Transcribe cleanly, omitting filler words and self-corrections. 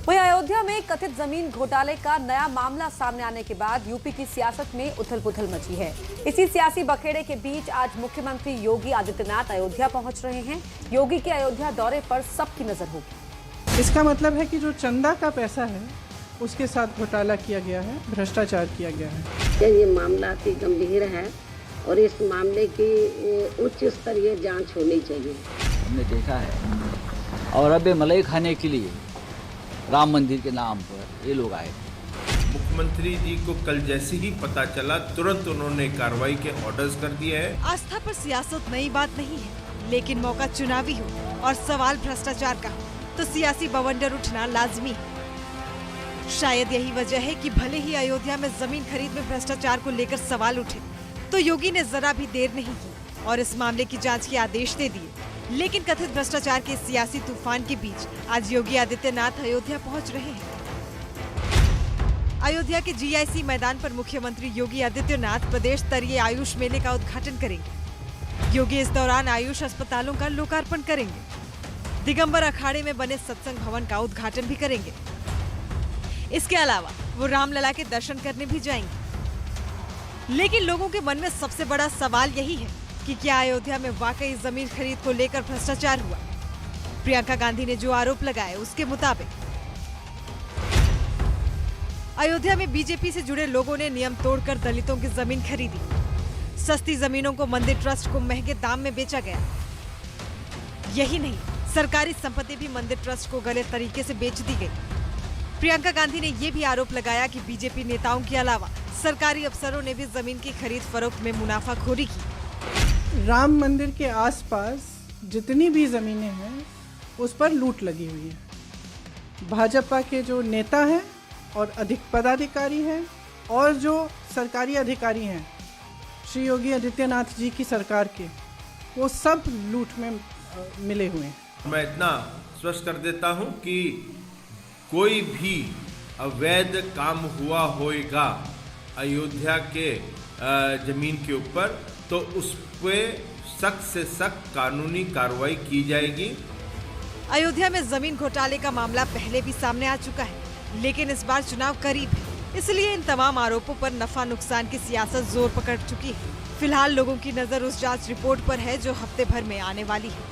वहीं अयोध्या में कथित जमीन घोटाले का नया मामला सामने आने के बाद यूपी की सियासत में उथल-पुथल मची है। इसी सियासी बखेड़े के बीच आज मुख्यमंत्री योगी आदित्यनाथ अयोध्या पहुंच रहे हैं। योगी के अयोध्या दौरे पर सबकी नजर होगी। इसका मतलब है कि जो चंदा का पैसा है उसके साथ घोटाला किया गया है, भ्रष्टाचार किया गया है। ये मामला अति गंभीर है और इस मामले की उच्च स्तरीय जांच होनी चाहिए। हमने देखा है और अब मलाई खाने के लिए राम मंदिर के नाम पर ये लोग आए। मुख्यमंत्री जी को कल जैसे ही पता चला तुरंत उन्होंने कार्रवाई के ऑर्डर्स कर दिए हैं। आस्था पर सियासत नई बात नहीं है, लेकिन मौका चुनावी हो और सवाल भ्रष्टाचार का हो तो सियासी बवंडर उठना लाजमी है। शायद यही वजह है कि भले ही अयोध्या में जमीन खरीद में भ्रष्टाचार को लेकर सवाल उठे तो योगी ने जरा भी देर नहीं की और इस मामले की जांच के आदेश दे दिए। लेकिन कथित भ्रष्टाचार के सियासी तूफान के बीच आज योगी आदित्यनाथ अयोध्या पहुंच रहे हैं। अयोध्या के जीआईसी मैदान पर मुख्यमंत्री योगी आदित्यनाथ प्रदेश स्तरीय आयुष मेले का उद्घाटन करेंगे। योगी इस दौरान आयुष अस्पतालों का लोकार्पण करेंगे। दिगंबर अखाड़े में बने सत्संग भवन का उद्घाटन भी करेंगे। इसके अलावा वो रामलला के दर्शन करने भी जाएंगे। लेकिन लोगों के मन में सबसे बड़ा सवाल यही है कि क्या अयोध्या में वाकई जमीन खरीद को लेकर भ्रष्टाचार हुआ। प्रियंका गांधी ने जो आरोप लगाए उसके मुताबिक अयोध्या में बीजेपी से जुड़े लोगों ने नियम तोड़कर दलितों की जमीन खरीदी। सस्ती जमीनों को मंदिर ट्रस्ट को महंगे दाम में बेचा गया। यही नहीं, सरकारी संपत्ति भी मंदिर ट्रस्ट को गलत तरीके से बेच दी गई। प्रियंका गांधी ने ये भी आरोप लगाया कि बीजेपी नेताओं के अलावा सरकारी अफसरों ने भी जमीन की खरीद फरोख्त में मुनाफाखोरी की। राम मंदिर के आसपास जितनी भी ज़मीनें हैं उस पर लूट लगी हुई है। भाजपा के जो नेता हैं और अधिक पदाधिकारी हैं और जो सरकारी अधिकारी हैं श्री योगी आदित्यनाथ जी की सरकार के, वो सब लूट में मिले हुए हैं। मैं इतना स्पष्ट कर देता हूं कि कोई भी अवैध काम हुआ होगा अयोध्या के जमीन के ऊपर तो उस पे सख्त से सख्त कानूनी कार्रवाई की जाएगी। अयोध्या में जमीन घोटाले का मामला पहले भी सामने आ चुका है, लेकिन इस बार चुनाव करीब है, इसलिए इन तमाम आरोपों पर नफा नुकसान की सियासत जोर पकड़ चुकी है। फिलहाल लोगों की नजर उस जांच रिपोर्ट पर है जो हफ्ते भर में आने वाली है।